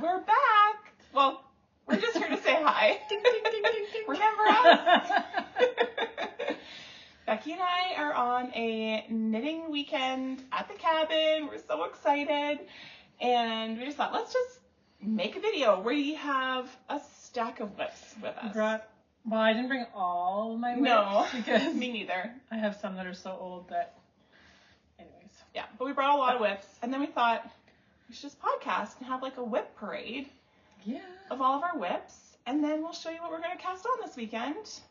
We're back. Well, we're just here to say hi. Ding, ding, ding, ding, ding. Remember us? Becky and I are on a knitting weekend at the cabin. We're so excited. And we just thought, let's just make a video where you have a stack of WIPs with us. Well, I didn't bring all my WIPs. No, because me neither. I have some that are so old that, anyways. Yeah, but we brought a lot of WIPs. And then we thought we should just podcast and have like a WIP parade. Yeah. Of all of our WIPs. And then we'll show you what we're going to cast on this weekend.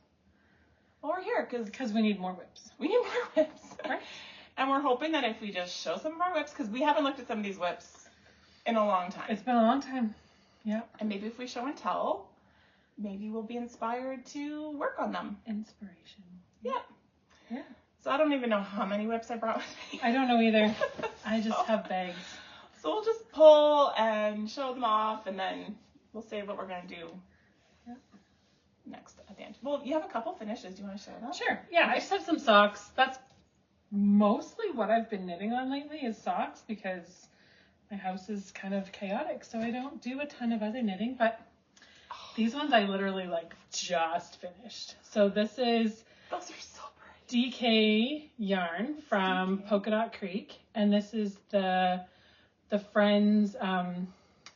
Well, we're here because we need more WIPs. We need more WIPs. Right. And we're hoping that if we just show some of our WIPs, because we haven't looked at some of these WIPs in a long time. It's been a long time. Yeah. And maybe if we show and tell, maybe we'll be inspired to work on them. Inspiration. Yeah. Yeah. So I don't even know how many WIPs I brought with me. I don't know either. I just have bags. So we'll just pull and show them off, and then we'll say what we're going to do next at the end. Well, you have a couple finishes. Do you want to show them? Sure. Yeah, I just have some socks. That's mostly what I've been knitting on lately is socks because my house is kind of chaotic, so I don't do a ton of other knitting, but these ones I literally just finished. So this is those are so pretty. DK yarn from Polka Dot Creek, and this is the Friends,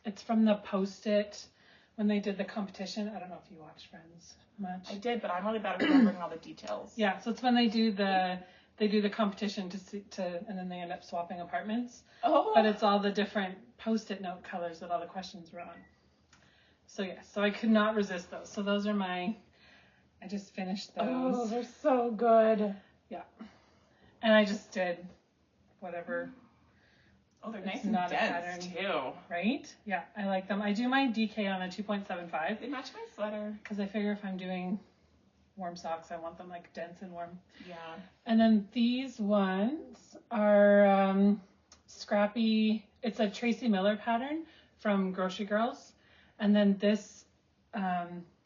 it's from the Post-it when they did the competition. I don't know if you watched Friends much. I did, but I'm really bad at remembering all the details. Yeah, so it's when they do the competition and then they end up swapping apartments. Oh. But it's all the different Post-it note colors that all the questions were on. So yeah, so I could not resist those. So those are I just finished those. Oh, they're so good. Yeah. And I just did whatever. Oh, they're nice it's and not dense, a pattern too. Right? Yeah, I like them. I do my DK on a 2.75. They match my sweater. Because I figure if I'm doing warm socks, I want them dense and warm. Yeah. And then these ones are scrappy. It's a Tracy Miller pattern from Grocery Girls. And then this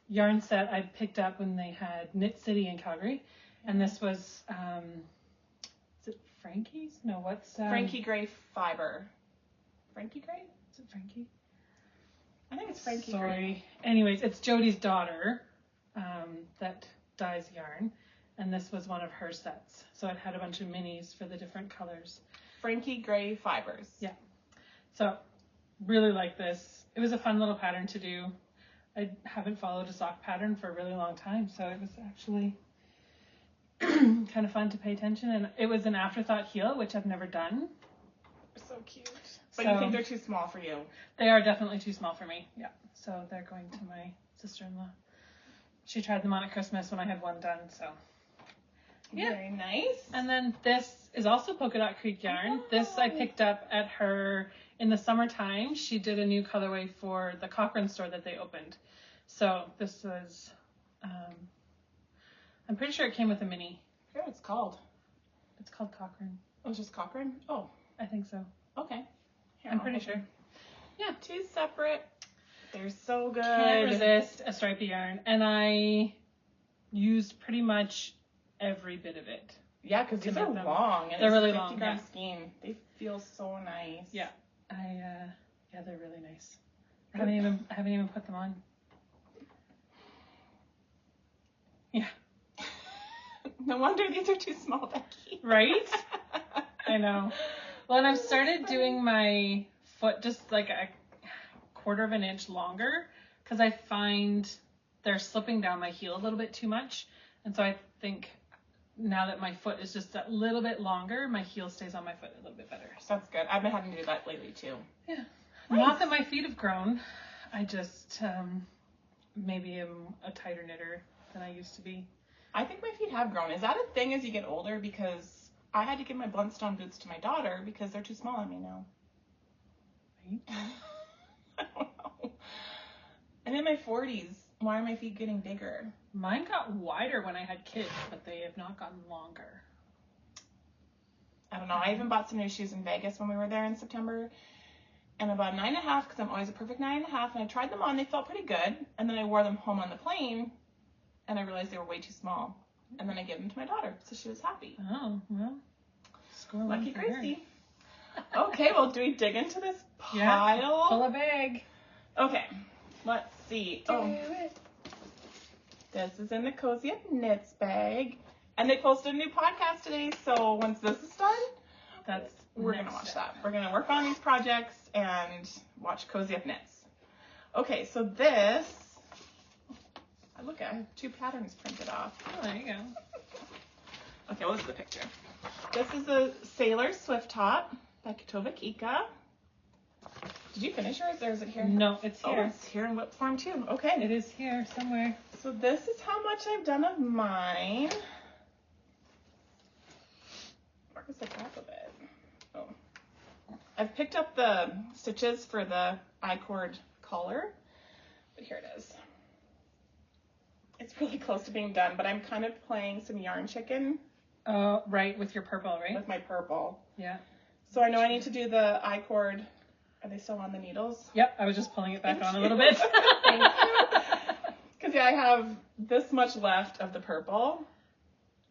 yarn set I picked up when they had Knit City in Calgary. And this was... is it Frankie's? No, what's... Frankie Gray Fiber. Frankie Gray? Is it Frankie? I think it's Frankie Sorry. Gray. Anyways, it's Jody's daughter that dyes yarn. And this was one of her sets. So it had a bunch of minis for the different colors. Frankie Gray Fibers. Yeah. So, really like this. It was a fun little pattern to do. I haven't followed a sock pattern for a really long time, so it was actually kind of fun to pay attention. And it was an afterthought heel, which I've never done. So cute. But you think they're too small for you? They are definitely too small for me, yeah. So they're going to my sister-in-law. She tried them on at Christmas when I had one done, so... Yeah. Very nice. And then this is also Polka Dot Creek yarn. This I picked up at her in the summertime. She did a new colorway for the Cochrane store that they opened. So this was, I'm pretty sure it came with a mini. I forget what it's called. It's called Cochrane. Oh, it's just Cochrane? Oh. I think so. Okay. Here, I'm pretty sure. Yeah. Two separate. They're so good. Can't resist a stripy yarn. And I used pretty much every bit of it. Yeah, because these are long. And they're it's really 50 long. gram Yeah. skein. They feel so nice. Yeah. Yeah, they're really nice. I haven't even put them on. Yeah. No wonder these are too small, Becky. Right? I know. Well, and I've started doing my foot just like a 1/4 of an inch longer because I find they're slipping down my heel a little bit too much. And so I think now that my foot is just a little bit longer, my heel stays on my foot a little bit better. So that's good. I've been having to do that lately too. Yeah. Nice. Not that my feet have grown. I just maybe am a tighter knitter than I used to be. I think my feet have grown. Is that a thing as you get older? Because I had to give my Blundstone boots to my daughter because they're too small on me now. Right? I don't know. And in my 40s, why are my feet getting bigger? Mine got wider when I had kids, but they have not gotten longer. I don't know. I even bought some new shoes in Vegas when we were there in September. And I bought 9.5 because I'm always a perfect 9.5. And I tried them on. They felt pretty good. And then I wore them home on the plane. And I realized they were way too small. And then I gave them to my daughter. So she was happy. Oh, well. Score one Lucky for her. Gracie. Okay, well, do we dig into this pile? Yeah, pull a bag. Okay, let's see. This is in the Cozy Up Knits bag. And they posted a new podcast today, so once this is done, we're going to watch that. We're going to work on these projects and watch Cozy Up Knits. Okay, so this, look, I have 2 patterns printed off. Oh, there you go. Okay, well, this is the picture. This is a Sailor Swift Top by Kika. Did you finish yours, or is it here? No, it's here. Oh, it's here in WIP form too. Okay. It is here somewhere. So this is how much I've done of mine. Where's the top of it? Oh. I've picked up the stitches for the I-cord collar, but here it is. It's really close to being done, but I'm kind of playing some yarn chicken. Oh, right, with your purple, right? With my purple. Yeah. So I know I need to do the I-cord. Are they still on the needles? Yep, I was just pulling it back on a little bit. Thank you. Because I have this much left of the purple.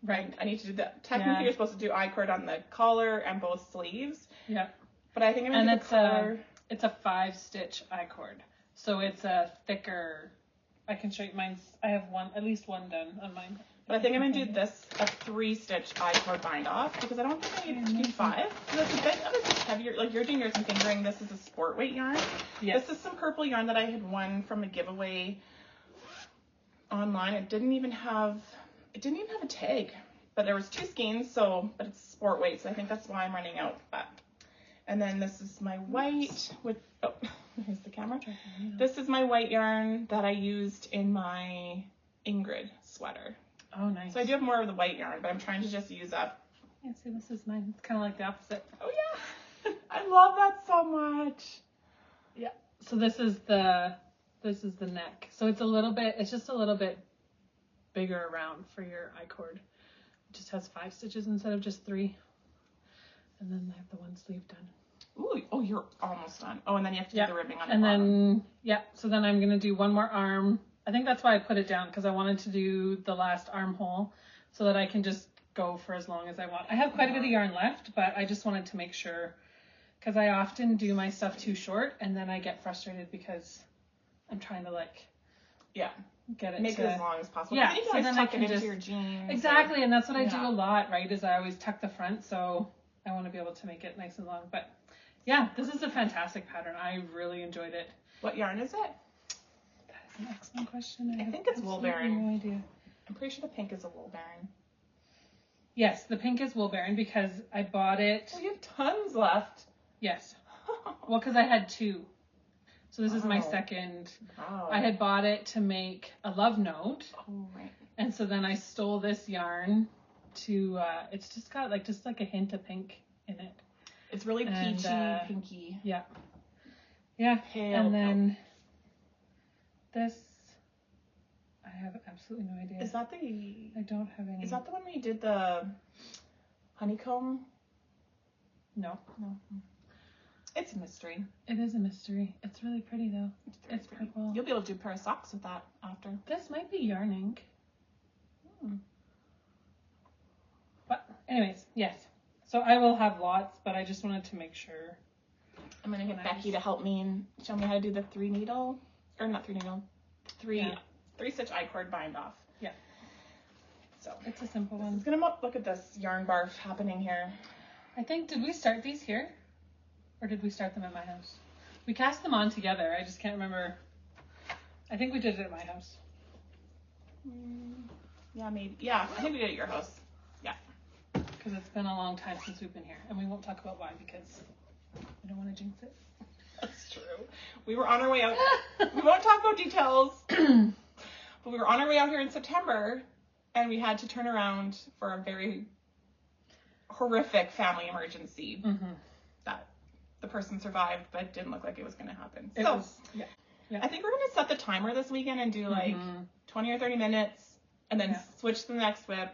Right. I need to do that. Technically, you're supposed to do I-cord on the collar and both sleeves. Yeah. But I think I'm going to do the collar. It's a 5-stitch I-cord. So it's a thicker. I can show you mine. I have at least one done on mine. But I think I'm going to do this, a 3-stitch I-cord bind off, because I don't think I need to do 5. So that's a bit heavier. Like you're doing yours and fingering. This is a sport weight yarn. Yes. This is some purple yarn that I had won from a giveaway online. It didn't even have a tag, but there was 2 skeins. But it's sport weight, so I think that's why I'm running out. And then this is my white with. Oh, here's the camera. This is my white yarn that I used in my Ingrid sweater. Oh, nice. So I do have more of the white yarn, but I'm trying to just use up. Yeah, see, this is mine. It's kind of like the opposite. Oh, yeah. I love that so much. Yeah. So this is the neck. So it's just a little bit bigger around for your I-cord. It just has 5 stitches instead of just 3. And then I have the one sleeve done. Ooh, oh, you're almost done. Oh, and then you have to do the ribbing on the bottom. And then, so then I'm going to do one more arm. I think that's why I put it down, because I wanted to do the last armhole so that I can just go for as long as I want. I have quite a bit of yarn left, but I just wanted to make sure, because I often do my stuff too short and then I get frustrated because I'm trying to get it make it as long as possible. Yeah, so then I can just your jeans. Exactly, and that's what I do a lot, right? Is I always tuck the front, so I want to be able to make it nice and long. But yeah, this is a fantastic pattern. I really enjoyed it. What yarn is it? That is an excellent question. I think it's wool baron. No idea. I'm pretty sure the pink is a wool baron. Yes, the pink is wool baron because I bought it. Oh, you have tons left. Yes. Well, because I had 2. So this is my second. Wow. I had bought it to make a love note. Oh, right. And so then I stole this yarn to, it's just got just a hint of pink in it. It's really peachy, pinky. Yeah. Yeah. Pale. And then this, I have absolutely no idea. Is that I don't have any. Is that the one where you did the honeycomb? No. It's a mystery. It is a mystery. It's really pretty though. It's purple. You'll be able to do a pair of socks with that after. This might be yarning. But anyways, yes. So I will have lots, but I just wanted to make sure. I'm going to get Becky to help me and show me how to do the 3 stitch I-cord bind off. Yeah. So it's a simple one. It's going to look at this yarn barf happening here. I think, did we start these here? Or did we start them at my house? We cast them on together. I just can't remember. I think we did it at my house. Yeah, maybe. Yeah, I think we did it at your house. Yeah. Because it's been a long time since we've been here. And we won't talk about why because I don't want to jinx it. That's true. We were on our way out. We won't talk about details. But we were on our way out here in September. And we had to turn around for a very horrific family emergency. That the person survived, but it didn't look like it was going to happen. Yeah. I think we're going to set the timer this weekend and do 20 or 30 minutes and then switch to the next WIP.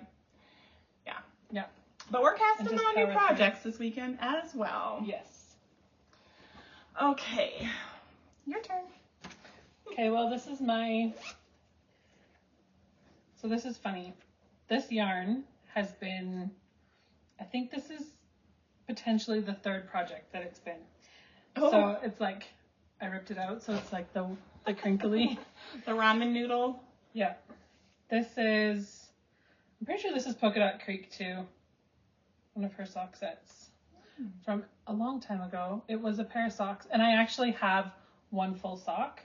Yeah. Yeah. But we're casting on new projects this weekend as well. Yes. Okay. Your turn. Okay, well, this is so this is funny. This yarn has been, I think this is potentially the 3rd project that it's been. Oh. So it's I ripped it out, so it's like the crinkly. The ramen noodle. Yeah. I'm pretty sure this is Polka Dot Creek too. One of her sock sets from a long time ago. It was a pair of socks, and I actually have one full sock.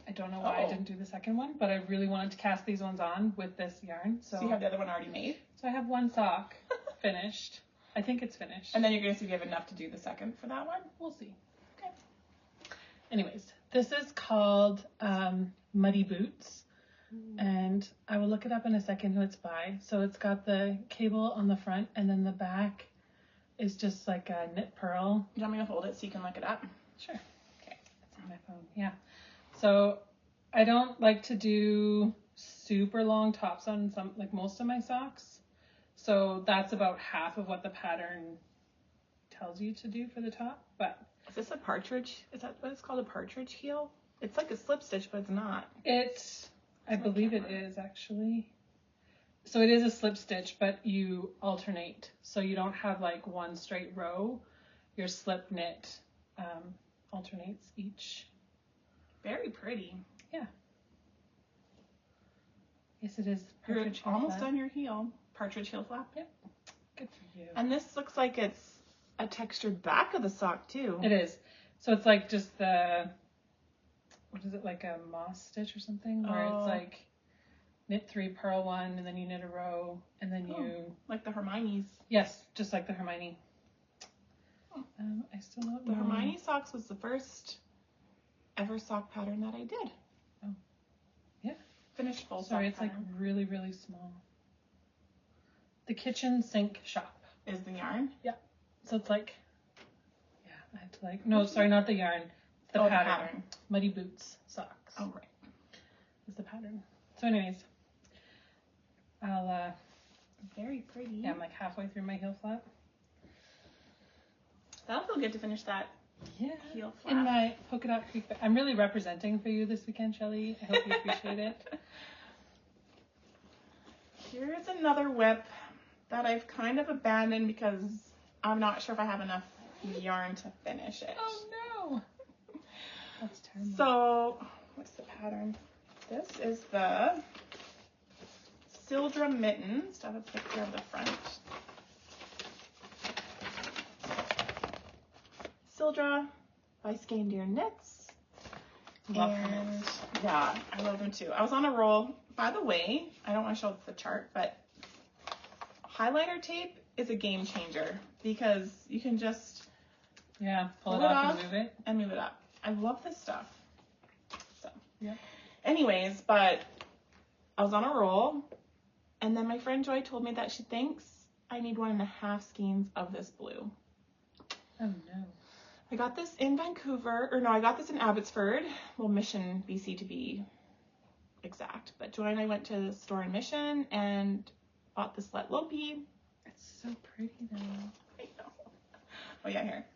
I don't know why I didn't do the second one, but I really wanted to cast these ones on with this yarn. So you have the other one already made? So I have one sock finished. I think it's finished. And then you're going to see if you have enough to do the second for that one? We'll see. Okay. Anyways, this is called Muddy Boots. And I will look it up in a second who it's by. So it's got the cable on the front, and then the back is just like a knit pearl. Do you want me to hold it so you can look it up? Sure. Okay. It's on my phone. Yeah. So I don't like to do super long tops on most of my socks. So that's about half of what the pattern tells you to do for the top. But is this a partridge? Is that what it's called, a partridge heel? It's like a slip stitch, but it's not. I believe it is actually. So it is a slip stitch, but you alternate. So you don't have like one straight row. Your slip knit alternates each. Very pretty. Yeah. Yes, it is. You're almost on your heel. Partridge heel flap. Yep. Good for you. And this looks like it's a textured back of the sock too. It is. So it's like just what is it, like a moss stitch or something? Where it's like knit 3, purl 1, and then you knit a row, and then you... Like the Hermione's. Yes, just like the Hermione. I still don't know. The Hermione socks was the first ever sock pattern that I did. Oh. Yeah. Finished full Sorry, sock it's pattern. like really, really small. The Kitchen Sink Shop. Is the yarn? Yeah. So it's like... Yeah, I had to like... No, sorry, not the yarn. The pattern. The pattern. Muddy Boots socks. Oh, right. Is the pattern. So anyways, I'll... Very pretty. Yeah, I'm like halfway through my heel flap. That'll feel good to finish that heel flap. In my Polka Dot Creek. I'm really representing for you this weekend, Shelly. I hope you appreciate it. Here's another WIP that I've kind of abandoned because I'm not sure if I have enough yarn to finish it. Oh no! That's terrible. So, what's the pattern? This is the Sildra mittens. I have a picture of the front. Sildra by Scandier Knits. Love and yeah, I love them too. I was on a roll. By the way, I don't want to show the chart, but highlighter tape is a game changer because you can just pull it off and move it. And move it up. I love this stuff. So yeah. Anyways, but I was on a roll, and then my friend Joy told me that she thinks I need 1.5 skeins of this blue. Oh no. I got this in Vancouver, I got this in Abbotsford, well, Mission, BC to be exact. But Joy and I went to the store in Mission and bought this Let Lopi. It's so pretty though. I know. Oh yeah, here.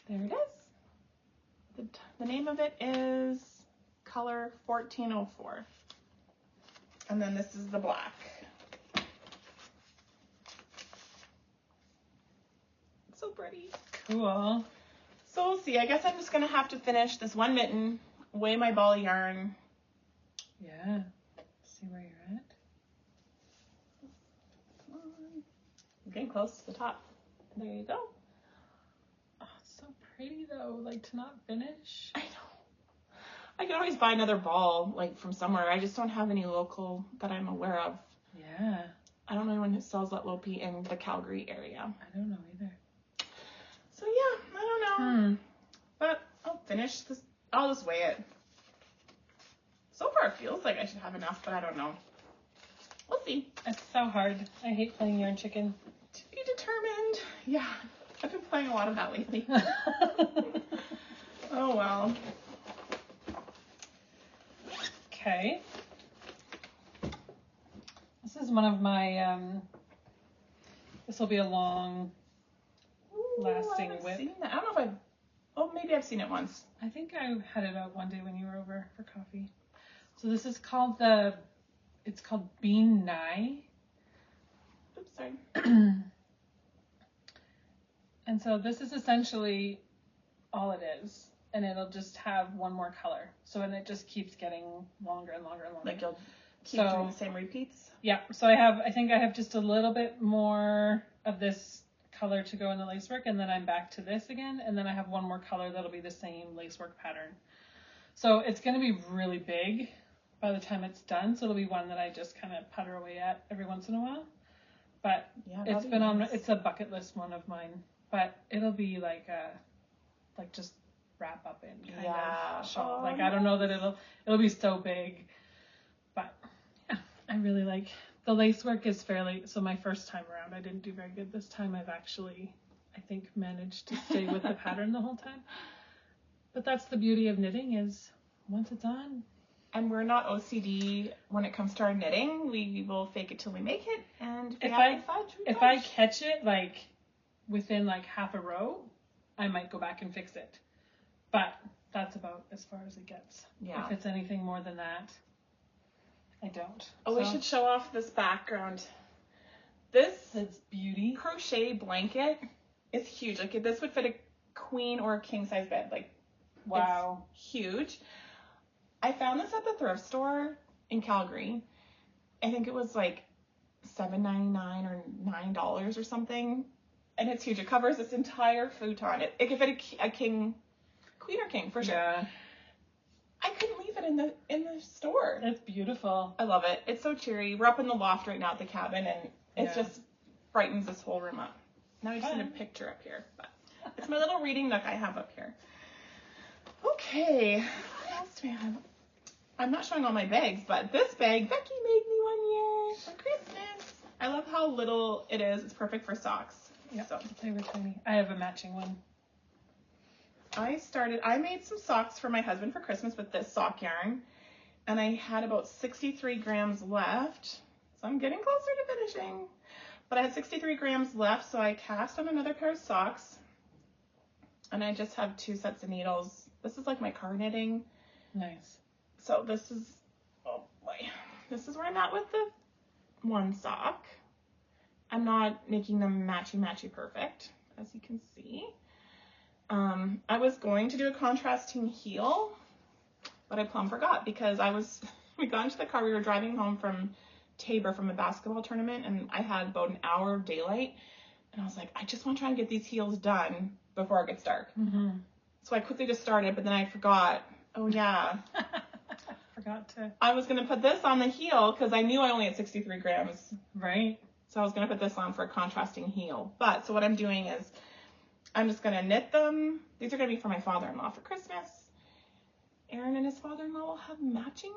There it is. The name of it is color 1404. And then this is the black. It's so pretty. Cool. So we'll see. I guess I'm just going to have to finish this one mitten, weigh my ball of yarn. Yeah. See where you're at. Come on. I'm getting close to the top. There you go. Oh, it's so pretty though, like to not finish. I know. I can always buy another ball, like from somewhere. I just don't have any local that I'm aware of. Yeah. I don't know anyone who sells Let Lopi in the Calgary area. I don't know either. So yeah, I don't know. But I'll finish this. I'll just weigh it. So far it feels like I should have enough, but I don't know. We'll see. It's so hard. I hate playing yarn chicken. To be determined. Yeah, I've been playing a lot of that lately. Oh well. Okay. This is one of my, this will be a long lasting I haven't WIP. seen that. I don't know if maybe I've seen it once. I think I had it out one day when you were over for coffee. So this is called it's called Bean Nye. Oops, sorry. And so this is essentially all it is. And it'll just have one more color. So, and it just keeps getting longer and longer and longer. Like you'll keep doing the same repeats? Yeah. So I think I have just a little bit more of this color to go in the lacework, and then I'm back to this again. And then I have one more color that'll be the same lacework pattern. So it's going to be really big by the time it's done. So it'll be one that I just kind of putter away at every once in a while. But it's been nice. It's a bucket list one of mine. But it'll be like just wrap up in kind of shawl. Like I don't know that it'll be so big, but yeah, I really like the lace work is fairly. So my first time around, I didn't do very good this time. I've actually, I think, managed to stay with the pattern the whole time. But that's the beauty of knitting is once it's on. And we're not OCD when it comes to our knitting. We will fake it till we make it, and if I catch it like within like half a row, I might go back and fix it. But that's about as far as it gets. Yeah. If it's anything more than that, I don't. Oh, we should show off this background. This is beauty. Crochet blanket is huge. Like this would fit a queen or a king size bed. Like, wow, it's huge. I found this at the thrift store in Calgary. I think it was like $7.99 or $9 or something. And it's huge. It covers this entire futon. It could fit a king. Queen or king, for sure. Yeah. I couldn't leave it in the store. It's beautiful. I love it. It's so cheery. We're up in the loft right now at the cabin, and it just brightens this whole room up. Now I just need a picture up here. But it's my little reading nook I have up here. Okay. What else do we have? I'm not showing all my bags, but this bag, Becky made me one year for Christmas. I love how little it is. It's perfect for socks. Yeah, so. They were tiny. I have a matching one. I made some socks for my husband for Christmas with this sock yarn, and I had about 63 grams left, so I'm getting closer to finishing, but I had 63 grams left, so I cast on another pair of socks, and I just have 2 sets of needles. This is like my car knitting. Nice. So this is where I'm at with the one sock. I'm not making them matchy perfect, as you can see. I was going to do a contrasting heel, but I plumb forgot because we got into the car, we were driving home from Tabor from a basketball tournament, and I had about an hour of daylight, and I was like, I just want to try and get these heels done before it gets dark. Mm-hmm. So I quickly just started, but then I forgot. Oh yeah. I was going to put this on the heel because I knew I only had 63 grams. Right. So I was going to put this on for a contrasting heel. But so what I'm doing is I'm just going to knit them. These are going to be for my father-in-law for Christmas. Aaron and his father-in-law will have matching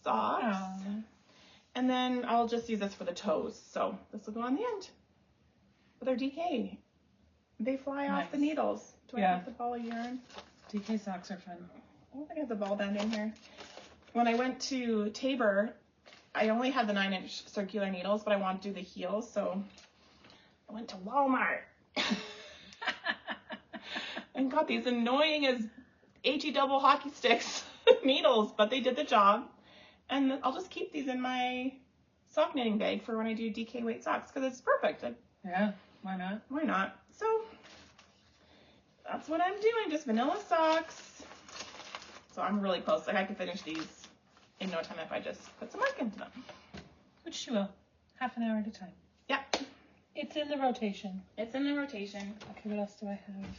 socks. Aww. And then I'll just use this for the toes. So this will go on the end. But they're DK. They fly off the needles. Do I have the ball of yarn? DK socks are fun. I don't think I have the ball band in here. When I went to Tabor, I only had the 9-inch circular needles, but I wanted to do the heels. So I went to Walmart. And got these annoying as HE double hockey sticks needles, but they did the job. And I'll just keep these in my sock knitting bag for when I do DK weight socks because it's perfect. Yeah, why not? Why not? So that's what I'm doing, just vanilla socks. So I'm really close. Like I could finish these in no time if I just put some work into them. Which you will. Half an hour at a time. Yeah. It's in the rotation. It's in the rotation. Okay, what else do I have?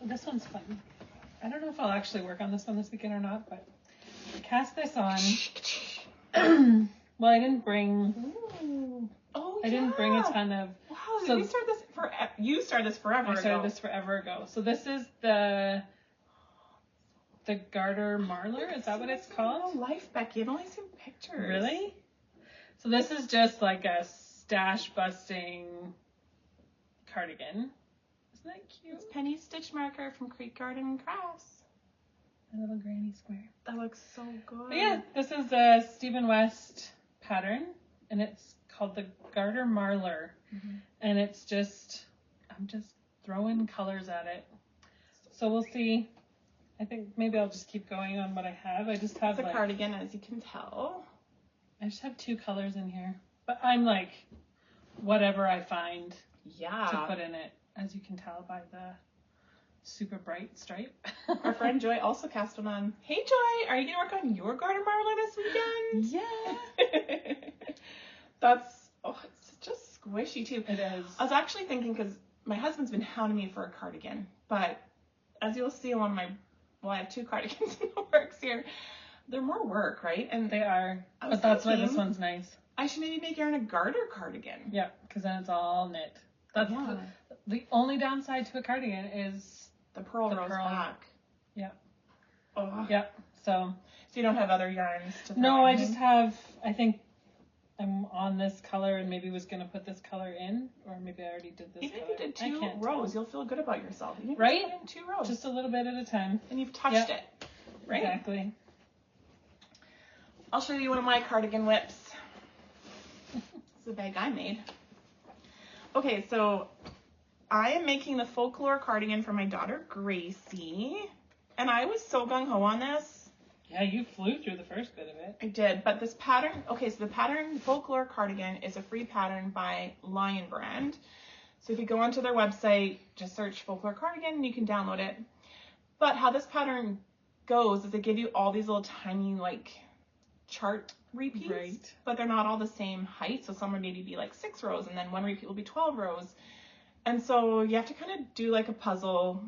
Oh, this one's fun. I don't know if I'll actually work on this one this weekend or not, but I cast this on. Well, I didn't bring... Ooh. Oh, I didn't bring a ton of... Wow, so we started this you started this forever ago. I started this forever ago. So this is the Garter Marler, is that what it's called? No life, Becky. I've only seen pictures. Really? So this is just like a stash busting cardigan. Isn't that cute? It's Penny Stitch Marker from Creek Garden and Crafts. A little granny square. That looks so good. But yeah, this is a Stephen West pattern, and it's called the Garter Marler. Mm-hmm. And it's just, I'm just throwing colors at it. So we'll see. I think maybe I'll just keep going on what I have. I just have it's a cardigan, as you can tell. I just have 2 colors in here. But I'm like, whatever I find to put in it, as you can tell by the super bright stripe. Our friend Joy also cast one on. Hey Joy, are you gonna work on your garter marler this weekend? Yeah. It's just squishy too. It is. I was actually thinking, because my husband's been hounding me for a cardigan, but as you'll see on I have 2 cardigans in the works here. They're more work, right? And they are. But that's why this one's nice. I should maybe make Aaron a garter cardigan. Yeah, because then it's all knit. That's the only downside to a cardigan is the pearl rose back. Yeah. Oh. Yeah. So you don't have other yarns to throw No, in? I just have, I think I'm on this color and maybe was going to put this color in, or maybe I already did this Even color. if you did 2 rows, you'll feel good about yourself. You right? Put in 2 rows. Just a little bit at a time. And you've touched it. Right? Exactly. I'll show you one of my cardigan whips. It's the bag I made. Okay, so I am making the folklore cardigan for my daughter Gracie, and I was so gung-ho on this. Yeah, you flew through the first bit of it. I did, but this pattern, so the pattern folklore cardigan is a free pattern by Lion Brand. So if you go onto their website, just search folklore cardigan and you can download it. But how this pattern goes is they give you all these little tiny chart repeats, right, but they're not all the same height. So some would maybe be 6 rows, and then one repeat will be 12 rows. And so you have to kind of do a puzzle.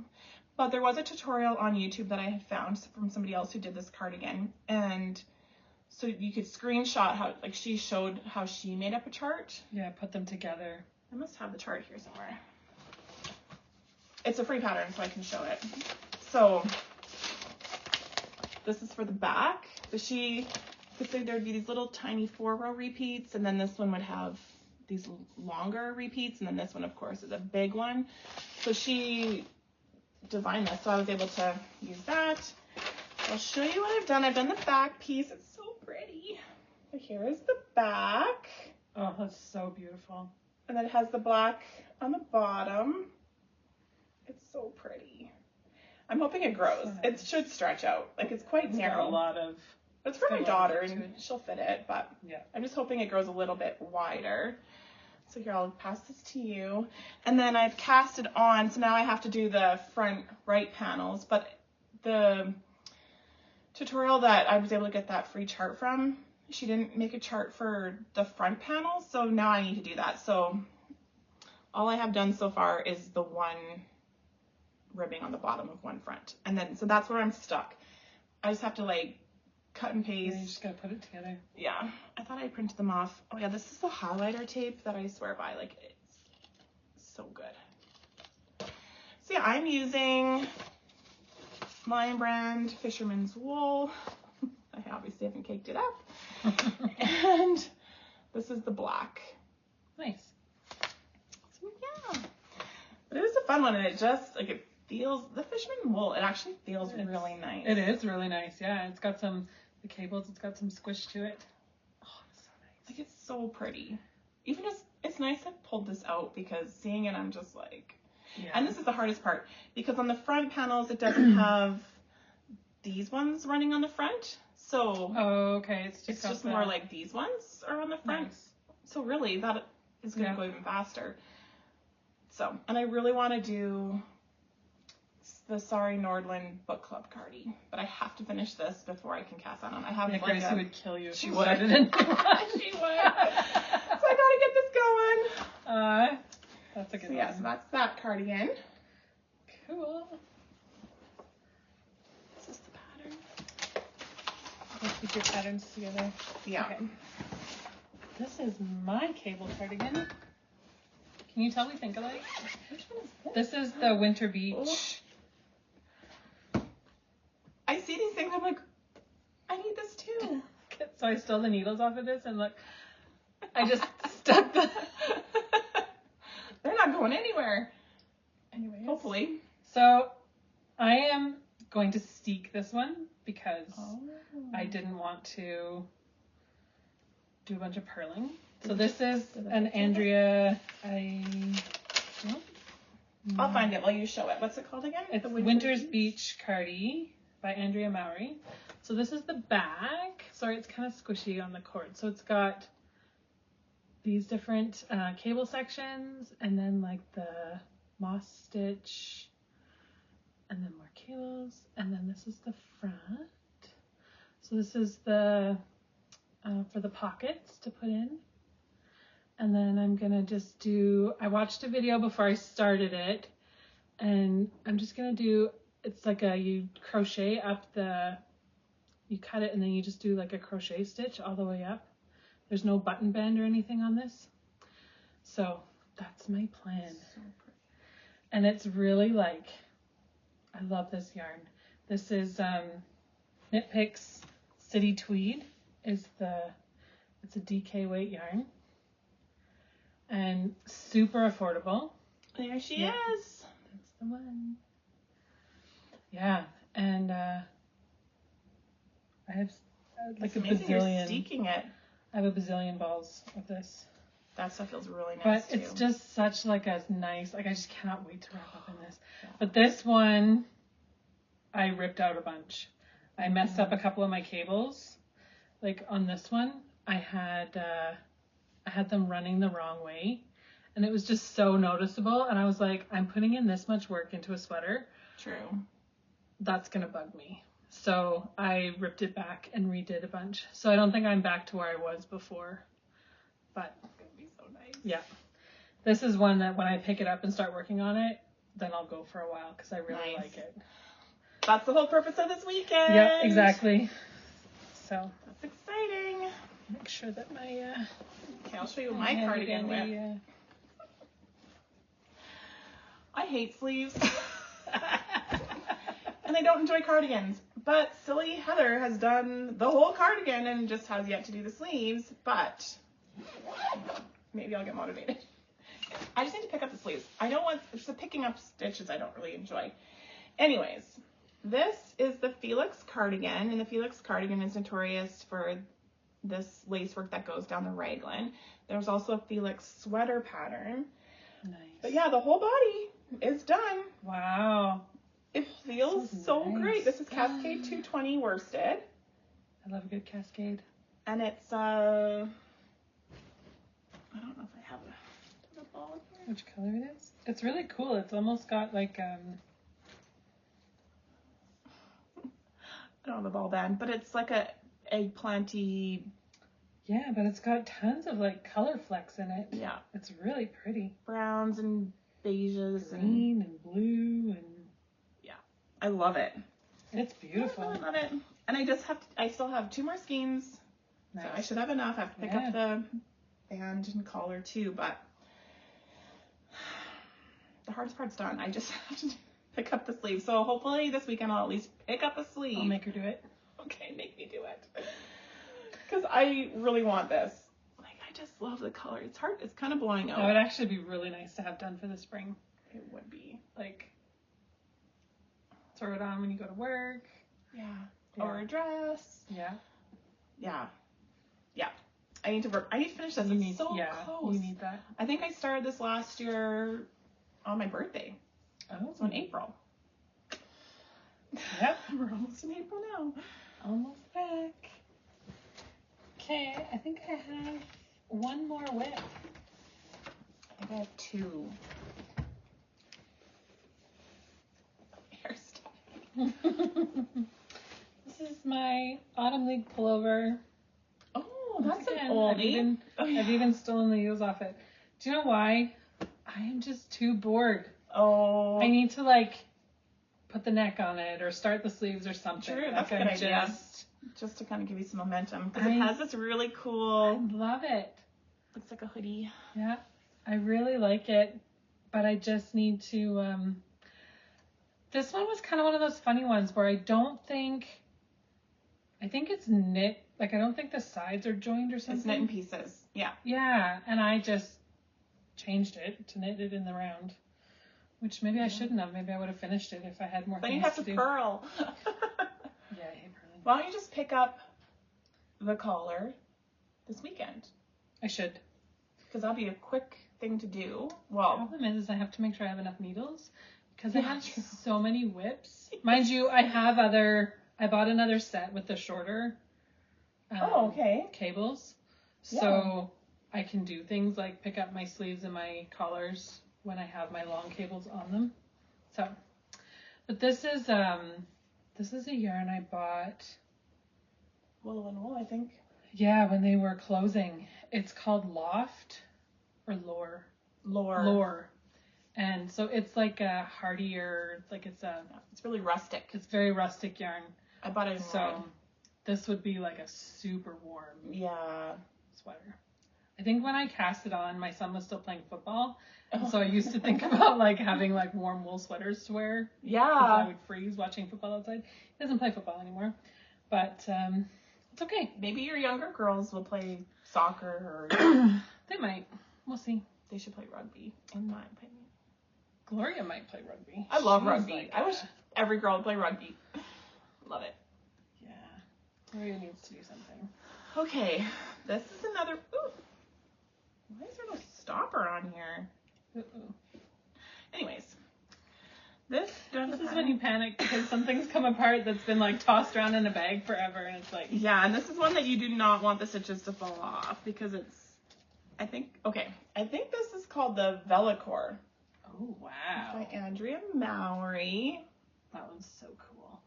But there was a tutorial on YouTube that I had found from somebody else who did this cardigan. And so you could screenshot how, she showed how she made up a chart. Yeah, put them together. I must have the chart here somewhere. It's a free pattern, so I can show it. So this is for the back. So there'd be these little tiny 4-row repeats, and then this one would have these longer repeats, and then this one, of course, is a big one. So she designed this, so I was able to use that. I'll show you what I've done. I've done the back piece. It's so pretty. So here is the back. Oh, that's so beautiful. And then it has the black on the bottom. It's so pretty. I'm hoping it grows. It should stretch out. It's quite narrow. Got a lot of. It's for my daughter, and she'll fit it, but yeah, I'm just hoping it grows a little bit wider. So here, I'll pass this to you. And then I've cast it on, so now I have to do the front right panels. But the tutorial that I was able to get that free chart from, she didn't make a chart for the front panels, so now I need to do that. So all I have done so far is the one ribbing on the bottom of one front. And then, so that's where I'm stuck. I just have to cut and paste. Yeah, you just gotta put it together. Yeah, I thought I printed them off. Oh yeah, this is the highlighter tape that I swear by. It's so good. So yeah, I'm using Lion Brand Fisherman's Wool. I obviously haven't caked it up. And this is the black. Nice. So yeah, but it was a fun one, and it just it feels, the Fisherman Wool, it actually feels really nice. It is really nice. Yeah, it's got the cables, it's got some squish to it. Oh, it's so nice. It's so pretty. Even just, it's nice I pulled this out, because seeing it, I'm just yeah. And this is the hardest part, because on the front panels, it doesn't have these ones running on the front. So okay, it's just more these ones are on the front. Nice. So really, that is going to go even faster. So, and I really want to do the Sorry Nordland book club cardie, but I have to finish this before I can cast that on. I have Gracie would kill you if she you would. started She would. So I gotta get this going. That's a good one. Yeah, so that's that cardigan. Cool. Is this the pattern? Let's keep your patterns together. Yeah. Okay. This is my cable cardigan. Can you tell we think alike? Which one is this? This is the Winter Beach. I see these things, I'm like, I need this too. So I stole the needles off of this, and look, I just stuck the... They're not going anywhere. Anyways. Hopefully. So I am going to steek this one, because I didn't want to do a bunch of purling. So this is an Andrea, I'll find it while you show it. What's it called again? It's the Winter's Beach Cardie by Andrea Mowry. So this is the back. Sorry, it's kind of squishy on the cord. So it's got these different cable sections, and then the moss stitch and then more cables, and then this is the front. So this is the for the pockets to put in. And then I'm gonna just do, I watched a video before I started it, and I'm just gonna do, it's like you crochet up you cut it and then you just do like a crochet stitch all the way up. There's no button band or anything on this. So that's my plan. So pretty. And it's really like, I love this yarn. This is Knit Picks City Tweed it's a DK weight yarn. And super affordable. There she is. That's the one. Yeah, and I have like it's amazing you're steeking it. I have a bazillion balls of this. That stuff feels really nice But it's just such like a nice, like I just cannot wait to wrap up in this. Yeah. But this one, I ripped out a bunch. I messed up a couple of my cables. Like on this one, I had them running the wrong way. And it was just so noticeable. And I was like, I'm putting in this much work into a sweater. True. That's going to bug me. So I ripped it back and redid a bunch. So I don't think I'm back to where I was before. But it's going to be so nice. Yeah. This is one that when I pick it up and start working on it, then I'll go for a while because I really like it. That's the whole purpose of this weekend. Yep, exactly. So that's exciting. Make sure that my okay, I'll show you what my cardigan with. I hate sleeves. And I don't enjoy cardigans. But silly Heather has done the whole cardigan and just has yet to do the sleeves. But maybe I'll get motivated. I just need to pick up the sleeves. It's the picking up stitches I don't really enjoy. Anyways, this is the Felix cardigan. And the Felix cardigan is notorious for this lace work that goes down the raglan. There's also a Felix sweater pattern. Nice. But yeah, the whole body is done. Wow. It feels so great. This is Cascade 220 worsted. I love a good cascade. And it's, I don't know if I have a ball here. Which color it is? It's really cool. It's almost got like, I don't have a ball band, but it's like a eggplanty. Yeah, but it's got tons of like color flecks in it. Yeah. It's really pretty. Browns and beiges. Green and blue and. I love it. It's beautiful. I really love it. And I still have 2 more skeins. Nice. So I should have enough. I have to pick up the band and collar too, but the hardest part's done. I just have to pick up the sleeve. So hopefully this weekend I'll at least pick up a sleeve. I'll make her do it. Okay, make me do it. Because I really want this. Like, I just love the color. It's hard. It's kind of blowing out. That would actually be really nice to have done for the spring. It would be. Like, throw it on when you go to work. Yeah. Or a dress. Yeah. Yeah. Yeah. I need to finish this. It's so close. You need that. I think I started this last year on my birthday. Oh. So in April. Yep. We're almost in April now. Almost back. Okay, I think I have one more WIP. I think I have 2. This is my Autumn League pullover. Oh, that's an oldie. I've even stolen the heels off it. Do you know why? I am just too bored. Oh. I need to like put the neck on it or start the sleeves or something. True, that's a good idea. Just to kind of give you some momentum. Because it has this really cool. I love it. Looks like a hoodie. Yeah, I really like it. But I just need to... This one was kind of one of those funny ones where I think it's knit. Like, I don't think the sides are joined or something. It's knit in pieces. Yeah. Yeah, and I just changed it to knit it in the round, which maybe I shouldn't have. Maybe I would have finished it if I had more things to do. Then you have to purl. Yeah, I hate purling. Why don't you just pick up the collar this weekend? I should. Because that'll be a quick thing to do. Well, the problem is I have to make sure I have enough needles. Because I have so many WIPs. Mind you, I bought another set with the shorter cables. Yeah. So I can do things like pick up my sleeves and my collars when I have my long cables on them. So But this is a yarn I bought. Willow and Wool, I think. Yeah, when they were closing. It's called Loft or Lore. Lore. And so it's like a hardier, like it's really rustic. It's very rustic yarn. I bought it in red. This would be like a super warm sweater. I think when I cast it on, my son was still playing football. And so I used to think about like having like warm wool sweaters to wear. Yeah. Because I would freeze watching football outside. He doesn't play football anymore. But it's okay. Maybe your younger girls will play soccer or... They might. We'll see. They should play rugby, in my opinion. Gloria might play rugby. I love rugby. I wish every girl would play rugby. Love it. Yeah. Gloria needs to do something. Okay. This is another... Ooh. Why is there no stopper on here? Anyways. This is when you panic because something's come apart that's been like tossed around in a bag forever, and it's like... Yeah, and this is one that you do not want the stitches to fall off because it's... I think this is called the Velocore. Oh, wow. By Andrea Mowry. That one's so cool.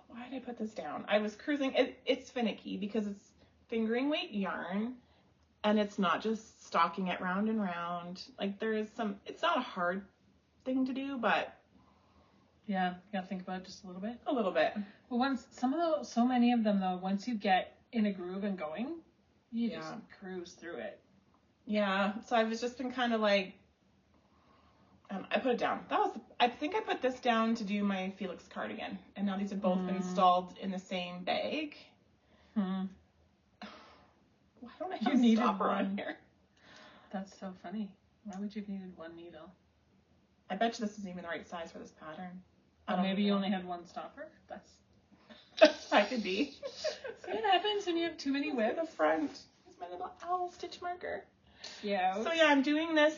Why did I put this down? I was cruising. It's finicky because it's fingering weight yarn, and it's not just stocking it round and round. Like there is some... It's not a hard thing to do, but... Yeah, you gotta think about it just a little bit. A little bit. But so many of them, though, once you get in a groove and going, you just cruise through it. Yeah, so I've just been kind of like, I put it down. I think I put this down to do my Felix cardigan, and now these have both been installed in the same bag. Why don't I have a stopper on here? That's so funny. Why would you have needed one needle? I bet you this isn't even the right size for this pattern. Maybe you only had one stopper? That could be. See what happens when you have too many WIPs? The front. Here's my little owl stitch marker. Yeah. So yeah, I'm doing this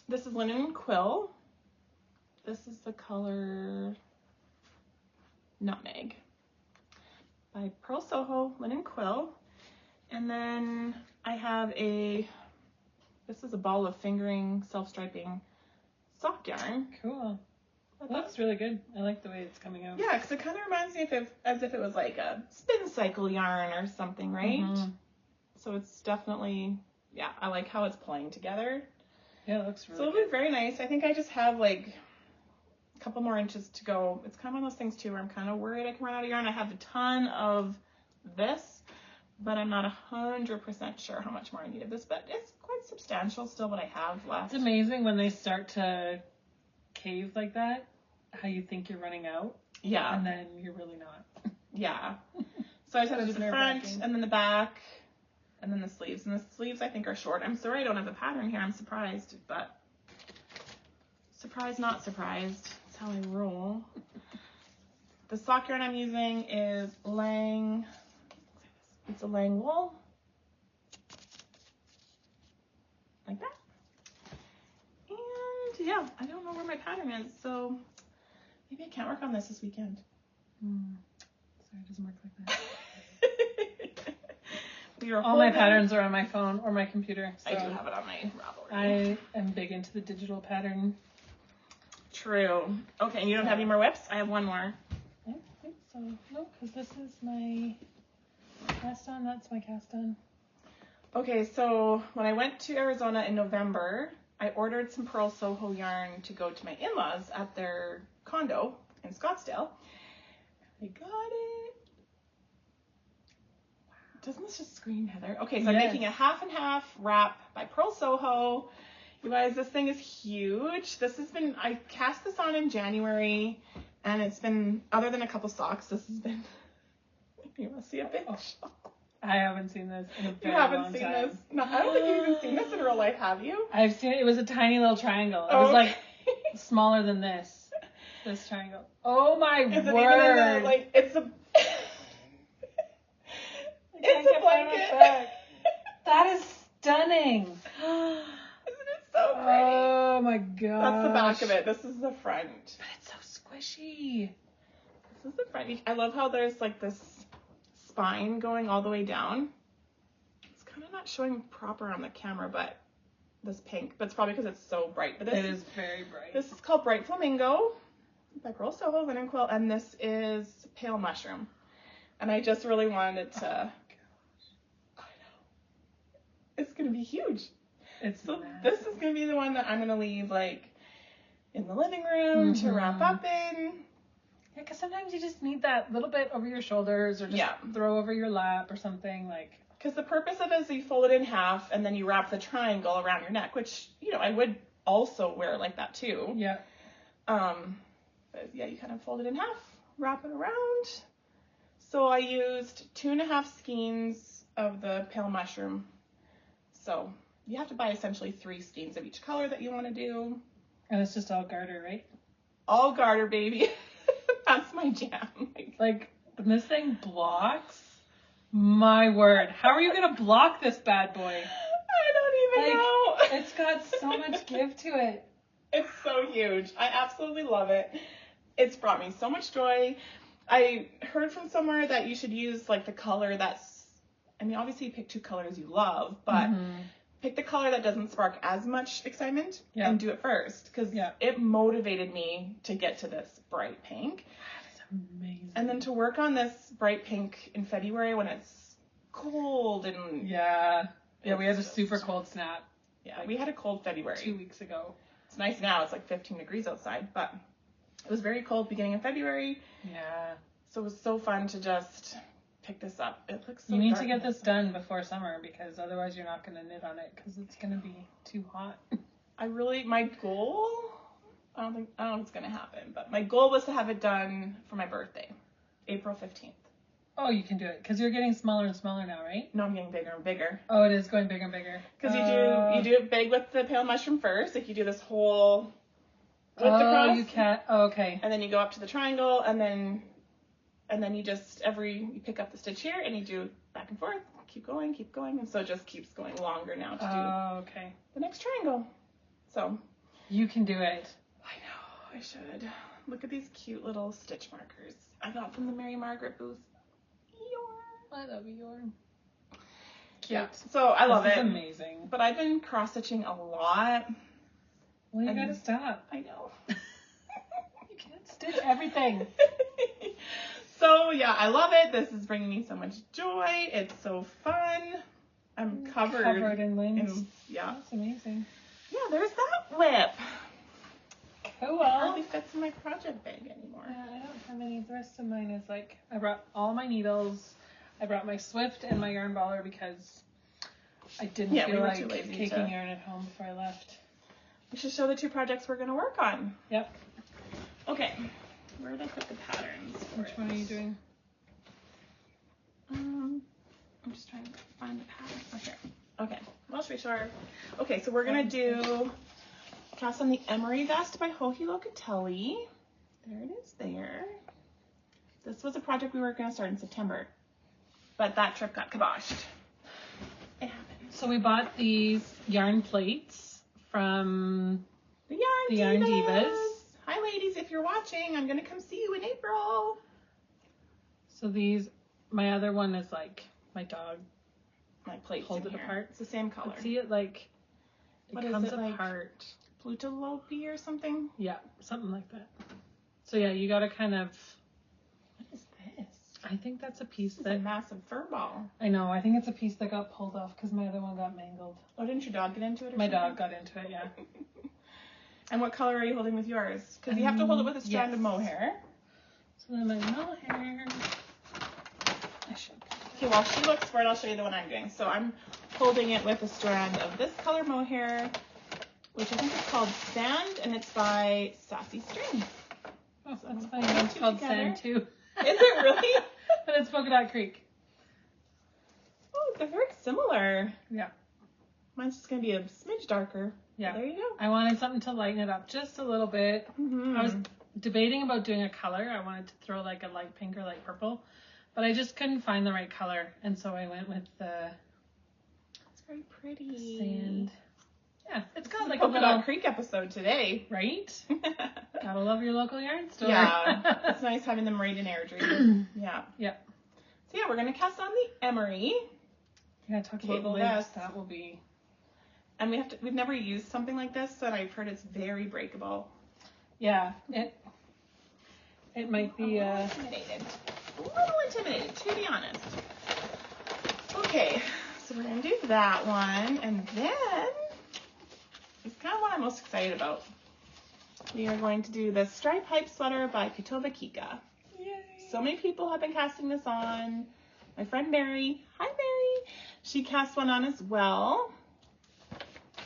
this is linen quill. This is the color Nutmeg by Pearl Soho linen quill. And then I have this is a ball of fingering self-striping sock yarn. Cool. That looks really good. I like the way it's coming out. Yeah, because it kind of reminds me as if it was like a spin cycle yarn or something, right? Mm-hmm. So it's definitely, I like how it's playing together. Yeah, it looks really good. So it'll be very nice. I think I just have like a couple more inches to go. It's kind of one of those things too where I'm kind of worried I can run out of yarn. I have a ton of this, but I'm not 100% sure how much more I need of this, but it's quite substantial still what I have left. It's amazing when they start to cave like that, how you think you're running out. Yeah. And then you're really not. Yeah. So I just have to do the front and then the back and then the sleeves. And the sleeves I think are short. I'm sorry I don't have a pattern here. I'm surprised, but surprised, not surprised. That's how I roll. The sock yarn I'm using is Lang. It's a Lang wool. Like that. And yeah, I don't know where my pattern is, so maybe I can't work on this weekend. Sorry, it doesn't work like that. All my patterns are on my phone or my computer. So I do have it on my Ravelry. I am big into the digital pattern. True. Okay, and you don't have any more whips? I have one more. I don't think so. No, because this is my cast on. That's my cast on. Okay, so when I went to Arizona in November, I ordered some Pearl Soho yarn to go to my in-laws at their condo in Scottsdale. I got it. Doesn't this just scream, Heather? Okay, so I'm making a half and half wrap by Pearl Soho. You guys, this thing is huge. I cast this on in January, and it's been, other than a couple socks, this has been, you want to see a big shot? I haven't seen this in a very long time. You haven't seen this? No, I don't think you've even seen this in real life, have you? I've seen it. It was a tiny little triangle. It was like smaller than this triangle. Oh my word. It's a... It's a blanket. That is stunning. Isn't it so pretty? Oh my god. That's the back of it. This is the front. But it's so squishy. This is the front. I love how there's like this spine going all the way down. It's kind of not showing proper on the camera, but this pink, but it's probably because it's so bright. But It is very bright. This is called Bright Flamingo by Girl Soho Linen Quilt, and this is Pale Mushroom. And I just really wanted it to. Oh, I know. It's gonna be huge. This is gonna be the one that I'm gonna leave like in the living room to wrap up in. Yeah, because sometimes you just need that little bit over your shoulders, or just throw over your lap or something like. Because the purpose of it is you fold it in half and then you wrap the triangle around your neck, which, you know, I would also wear like that too. Yeah. But yeah, you kind of fold it in half, wrap it around. So I used 2.5 skeins of the pale mushroom. So you have to buy essentially 3 skeins of each color that you want to do. And it's just all garter, right? All garter, baby. That's my jam. Like, this thing blocks. My word. How are you going to block this bad boy? I don't even know. It's got so much give to it. It's so huge. I absolutely love it. It's brought me so much joy. I heard from somewhere that you should use like the color that's, I mean, obviously pick 2 colors you love, but pick the color that doesn't spark as much excitement and do it first. Because it motivated me to get to this bright pink. Amazing. And then to work on this bright pink in February when it's cold and we had a super cold snap. Yeah, we had a cold February 2 weeks ago. It's nice now. It's like 15 degrees outside, but it was very cold beginning of February. Yeah. So it was so fun to just pick this up. It looks so You need dark to get this done before summer because otherwise you're not going to knit on it because it's going to be too hot. My goal, I don't think it's going to happen, but my goal was to have it done for my birthday, April 15th. Oh, you can do it because you're getting smaller and smaller now, right? No, I'm getting bigger and bigger. Oh, it is going bigger and bigger. Because you do it big with the pale mushroom first. Like you do this whole width across. You can't. Oh, okay. And then you go up to the triangle, and then you just you pick up the stitch here, and you do back and forth. Keep going, and so it just keeps going longer now to do the next triangle. So you can do it. I know I should. Look at these cute little stitch markers I got from the Mary Margaret booth. I love you. Cute. Yeah, so I love it. This is amazing. But I've been cross stitching a lot. Well, you gotta stop. I know. You can't stitch everything. So yeah, I love it. This is bringing me so much joy. It's so fun. I'm covered in links. Yeah. That's amazing. Yeah, there's that WIP. Cool. It hardly fits in my project bag anymore. Yeah, I don't have any. The rest of mine is like, I brought all my needles. I brought my Swift and my yarn baller because I didn't feel like caking yarn at home before I left. We should show the 2 projects we're going to work on. Yep. Okay. Where did I put the patterns? Which one are you doing? I'm just trying to find the pattern. Oh, here. Okay. Well, should we show her? Okay, so we're going to do cast on the Emery vest by Joji Locatelli. There it is there. This was a project we were going to start in September, but that trip got kiboshed. It happened. So we bought these yarn plates from the Yarn Divas. Hi, ladies. If you're watching, I'm going to come see you in April. So these, my other one is like my dog. My plate. Hold it apart. It's the same color. But see it like, it comes apart. Like Plutolopi or something? Yeah, something like that. So yeah, you got to kind of. What is this? I think that's a piece It's a massive fur ball. I know. I think it's a piece that got pulled off because my other one got mangled. Oh, didn't your dog get into it? My dog got into it, yeah. And what color are you holding with yours? Because you have to hold it with a strand of mohair. So then my mohair. I should. Okay, while she looks for it, I'll show you the one I'm doing. So I'm holding it with a strand of this color mohair, which I think is called Sand, and it's by Sassy String. Oh, so that's funny. Mine's called Sand too. Is it really? But it's Polka Dot Creek. Oh, they're very similar. Yeah. Mine's just going to be a smidge darker. Yeah. There you go. I wanted something to lighten it up just a little bit. Mm-hmm. I was debating about doing a color. I wanted to throw like a light pink or light purple, but I just couldn't find the right color. And so I went with the It's very pretty. Sand. Yeah, it's got like a a Polka Dot Creek episode today. Right? Gotta love your local yarn store. Yeah. It's nice having them right in Airdrie. Yeah. Yeah. So yeah, we're going to cast on the Emery. Yeah, talk about Cable lids. vest. That will be. And we've never used something like this, so I've heard it's very breakable. Yeah, it might be a little intimidated, to be honest. Okay, so we're gonna do that one, and then it's kind of what I'm most excited about. We are going to do the Stripe Hype Sweater by Kika. Yay. So many people have been casting this on. My friend Mary, hi Mary, she cast one on as well.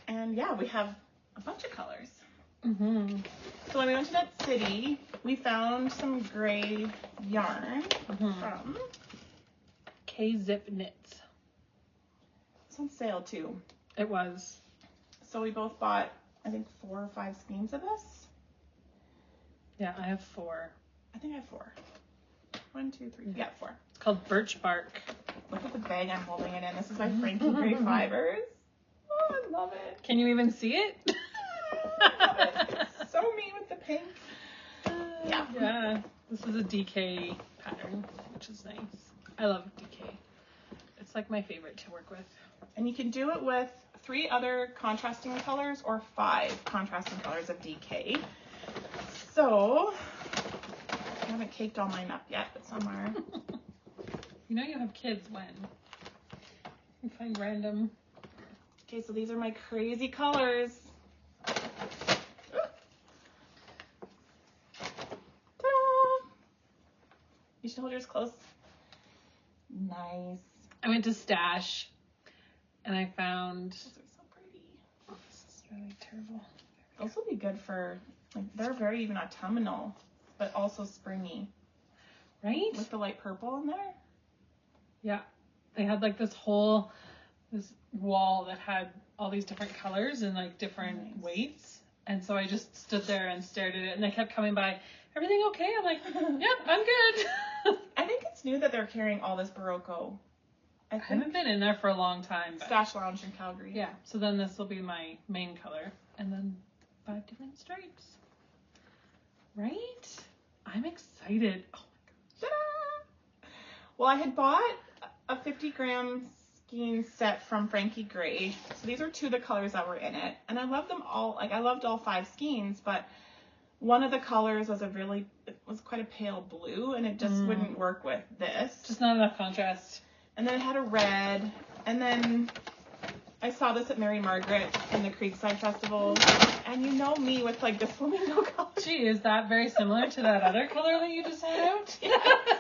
And yeah, we have a bunch of colors. Mm-hmm. So when we went to Knit City, we found some gray yarn from K-Zip Knits. It's on sale too. It was. So we both bought, I think, 4 or 5 skeins of this. Yeah, I have 4. I think I have 4. 1, 2, 3. Yeah, 4. It's called Birch Bark. Look at the bag I'm holding it in. This is my Frankie Gray Fibers. Oh, I love it. Can you even see it? I love it. It's so me with the pink. Yeah. Yeah. This is a DK pattern, which is nice. I love DK. It's like my favorite to work with. And you can do it with 3 other contrasting colors or 5 contrasting colors of DK. So, I haven't caked all mine up yet, but somewhere. You know you have kids when? You find random. Okay, so these are my crazy colors. Ta-da! You should hold yours close. Nice. I went to Stash and I found. Those are so pretty. This is really terrible. Those will be good for, like, they're very even autumnal, but also springy. Right? With the light purple in there. Yeah. They had like this wall that had all these different colors and like different weights. And so I just stood there and stared at it and they kept coming by. Everything okay? I'm like, yep, I'm good. I think it's new that they're carrying all this Barocco. I haven't been in there for a long time. But Stash Lounge in Calgary. Yeah. So then this will be my main color. And then 5 different stripes. Right? I'm excited. Oh my gosh. Ta-da! Well, I had bought a 50-gram skein set from Frankie Gray. So these are 2 of the colors that were in it. And I loved them all. Like, I loved all 5 skeins, but one of the colors was it was quite a pale blue, and it just wouldn't work with this. Just not enough contrast. And then it had a red, and then I saw this at Mary Margaret in the Creekside Festival, and you know me with like the flamingo color. Gee, is that very similar to that other color that you just had out? Yes.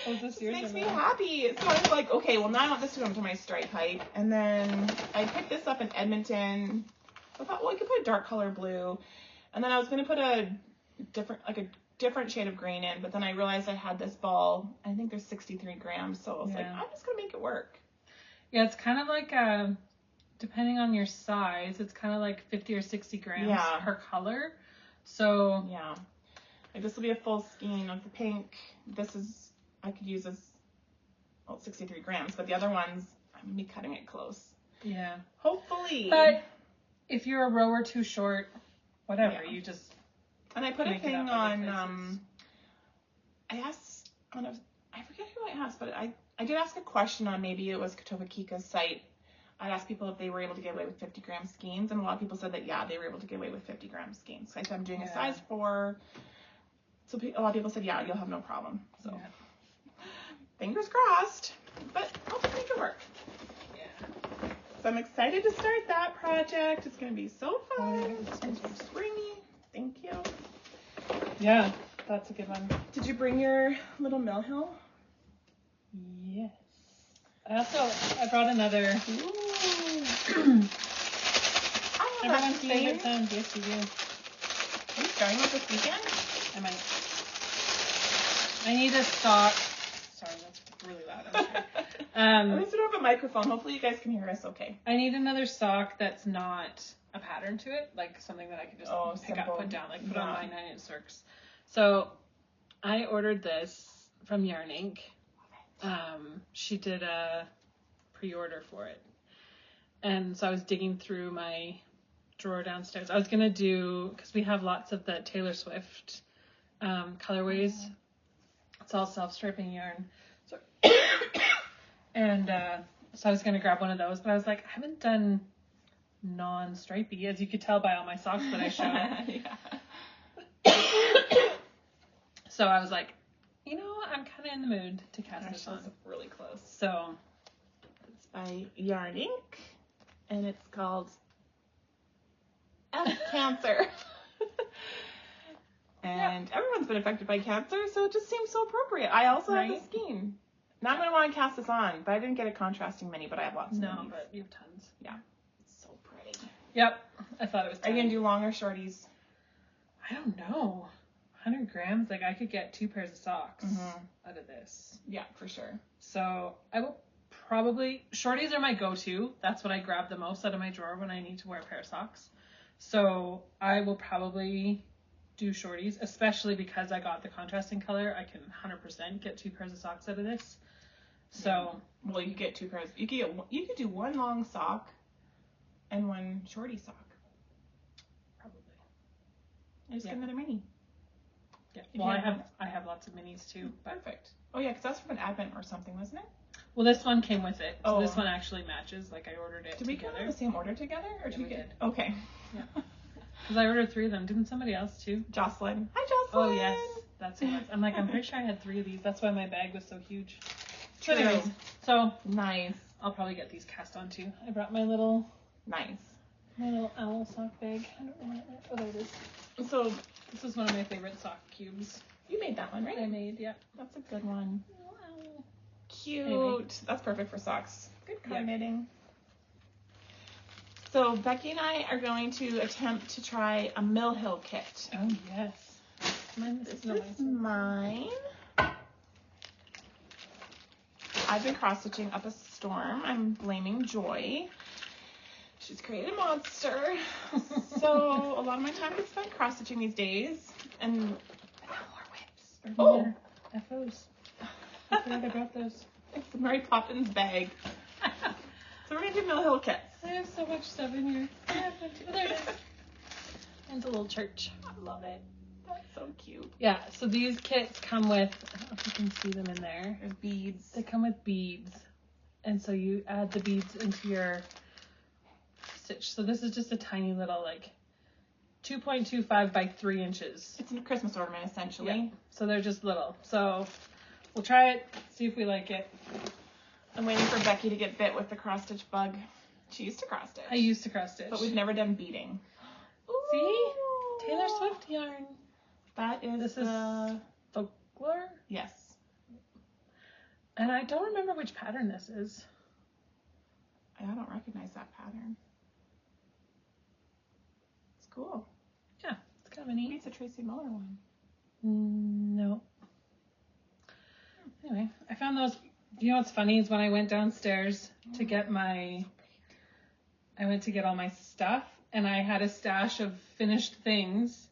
Was this yours? It makes me happy. So I was like, okay, well now I want this to go into my stripe height. And then I picked this up in Edmonton. I thought, well, I could put a dark color blue. And then I was going to put a different shade of green in, but then I realized I had this ball. I think there's 63 grams, so I was like, I'm just going to make it work. Yeah, it's kind of like, depending on your size, it's kind of like 50 or 60 grams per color. So yeah, like this will be a full skein of the pink. This is, I could use as, 63 grams, but the other ones, I'm going to be cutting it close. Yeah. Hopefully. But if you're a row or 2 short, whatever, you just. And I put a thing on, I asked, I forget who I asked, but I did ask a question on, maybe it was Kika's site. I asked people if they were able to get away with 50-gram skeins, and a lot of people said that, yeah, they were able to get away with 50-gram skeins. So I said I'm doing a size 4. So a lot of people said, yeah, you'll have no problem. So fingers crossed, but I'll just make it work. Yeah. So I'm excited to start that project. It's going to be so fun. And springy. Thank you. Yeah, that's a good one. Did you bring your little Mill Hill? Yes. I brought another. Everyone's favorite sound. Yes, you do. Are you starting with this weekend? I might. I need a sock. Sorry, that's really loud. At least we don't have a microphone. Hopefully you guys can hear us okay. I need another sock that's not a pattern to it, like something that I can just pick up, put down, like put on my 9-inch circs. So I ordered this from Yarn Inc. She did a pre-order for it. And so I was digging through my drawer downstairs. I was going to do, because we have lots of the Taylor Swift colorways. It's all self-striping yarn. So, and so I was going to grab one of those, but I was like, I haven't done non-stripey, as you could tell by all my socks that I showed. So I was like, you know, I'm kind of in the mood to cast this on. Really close. So it's by Yarn Ink, and it's called F Cancer. And everyone's been affected by cancer, so it just seems so appropriate. I also have the skein. Now I'm going to want to cast this on, but I didn't get a contrasting mini, but I have lots of minis. No, but you have tons. Yeah. It's so pretty. Yep. I thought it was Are you going to do long or shorties? I don't know. 100 grams, like I could get 2 pairs of socks out of this. Yeah, for sure. So I will probably, shorties are my go-to. That's what I grab the most out of my drawer when I need to wear a pair of socks. So I will probably do shorties, especially because I got the contrasting color. I can 100% get 2 pairs of socks out of this. So well, you could get 2 pairs. You could do 1 long sock and 1 shorty sock. Probably. I just get another mini. Yeah. Well, I have lots of minis too. But... Perfect. Oh yeah, because that's from an Advent or something, wasn't it? Well, this one came with it. So this one actually matches. Like I ordered it. Did we come in the same order together, or did we did? Okay. Yeah. Because I ordered 3 of them. Didn't somebody else too? Jocelyn. Hi, Jocelyn. Oh yes, that's who it was. I'm like, I'm pretty sure I had 3 of these. That's why my bag was so huge. True. Anyways, so nice. I'll probably get these cast on too. I brought my little owl sock bag. I don't know where. Oh, there it is. So this is one of my favorite sock cubes. You made that one, right? I made, yeah. That's a good one. Owl. Cute. Maybe. That's perfect for socks. Good card knitting. So Becky and I are going to attempt to try a Mill Hill kit. Oh yes. This is mine. I've been cross stitching up a storm. I'm blaming Joy. She's created a monster. So a lot of my time is spent cross stitching these days. And more whips. Oh, FOs. I forgot I brought those. It's the Mary Poppins bag. So we're gonna do Mill Hill kits. I have so much stuff in here. Yeah, there it is. And a little church. I love it. That's so cute. Yeah, so these kits come with, I don't know if you can see them in there. There's beads. They come with beads. And so you add the beads into your stitch. So this is just a tiny little, like, 2.25 by 3 inches. It's a Christmas ornament, essentially. Yeah. So they're just little. So we'll try it, see if we like it. I'm waiting for Becky to get bit with the cross stitch bug. She used to cross stitch. I used to cross stitch. But we've never done beading. See? Taylor Swift yarn. That is this is folklore? Yes. And I don't remember which pattern this is. I don't recognize that pattern. It's cool. Yeah, it's kind of neat. Maybe it's a Tracy Miller one. No. Anyway, I found those. You know what's funny is when I went downstairs to get I went to get all my stuff, and I had a stash of finished things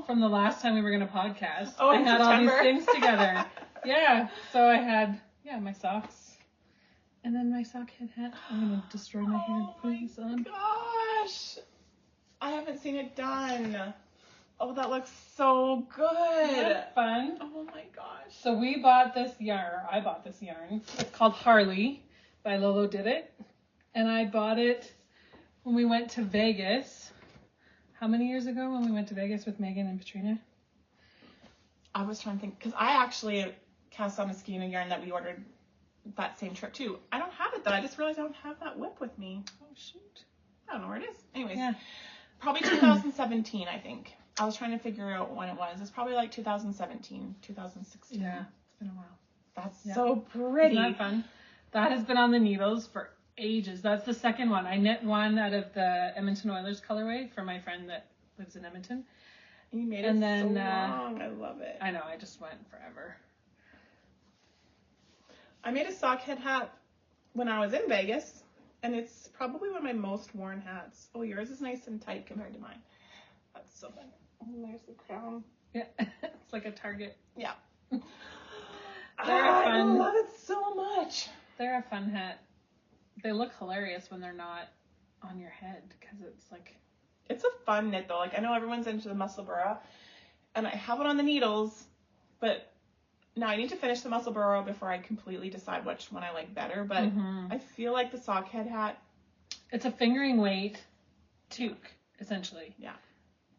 from the last time we were going to podcast. Oh, I had September. all these things together. Yeah, so I had, my socks. And then my sock hat. I'm going to destroy my hair putting this on. Gosh. I haven't seen it done. Oh, that looks so good. Isn't that fun? Oh my gosh. So we bought this yarn, I bought this yarn. It's called Harley by Lolo Did It. And I bought it when we went to Vegas. How many years ago when we went to Vegas with Megan and Katrina? I was trying to think, because I actually cast on a skein of yarn that we ordered that same trip too. I don't have it though. I just realized I don't have that WIP with me. Oh shoot. I don't know where it is. Anyways, yeah. Probably 2017, I think. I was trying to figure out when it was. It's probably like 2017, 2016. Yeah, it's been a while. That's so pretty. Isn't that fun? That has been on the needles for ages. That's the second one. I knit one out of the Edmonton Oilers colorway for my friend that lives in Edmonton. You made it so long. I love it. I know. I just went forever. I made a sock head hat when I was in Vegas, and it's probably one of my most worn hats. Oh, yours is nice and tight compared to mine. That's so fun. And there's the crown. Yeah, it's like a target. Yeah. They're fun. I love it so much. They're a fun hat. They look hilarious when they're not on your head because it's like... It's a fun knit though. Like I know everyone's into the muscle burrow, and I have it on the needles, but now I need to finish the muscle burrow before I completely decide which one I like better. But I feel like the sock head hat. It's a fingering weight. toque, essentially. Yeah.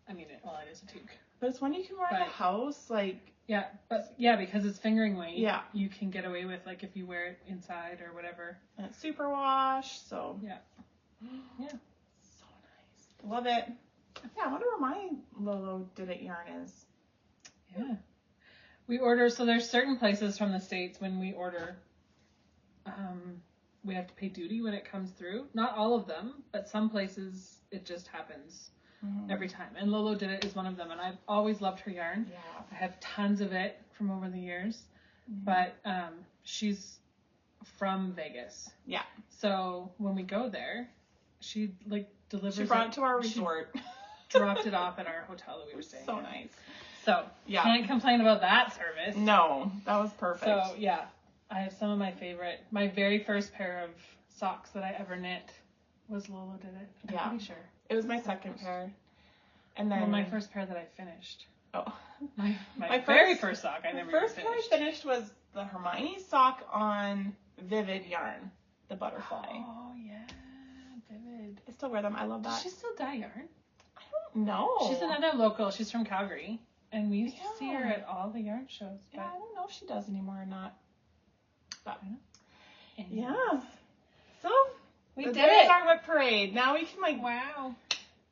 I mean, it is a toque. But it's one you can wear in the house, like... Yeah, but because it's fingering weight, yeah, you can get away with, like, if you wear it inside or whatever. And it's super wash, so... Yeah. Yeah. So nice. Love it. Yeah, I wonder where my Lolo Did It yarn is. Yeah. We order, so there's certain places from the States when we order, we have to pay duty when it comes through. Not all of them, but some places it just happens every time. And Lolo Did It is one of them, and I've always loved her yarn. Yeah. I have tons of it from over the years, but she's from Vegas. Yeah. So when we go there, she like delivers. She brought it to our resort. Dropped it off at our hotel that we were staying. So at. nice. So yeah, can't complain about that service. No, that was perfect. So yeah, I have some of my favorite. My very first pair of socks that I ever knit was Lolo Did It. I'm pretty sure. It was my second pair. And then my first pair that I finished. Oh. My very first sock I never finished. The first pair I finished was the Hermione sock on Vivid yarn, the butterfly. Oh yeah, Vivid. I still wear them. I love that. Does she still dye yarn? I don't know. She's another local. She's from Calgary. And we used to see her at all the yarn shows. Yeah, I don't know if she does anymore or not. But yeah. So we did there's it. our WIP Parade. Now we can wow.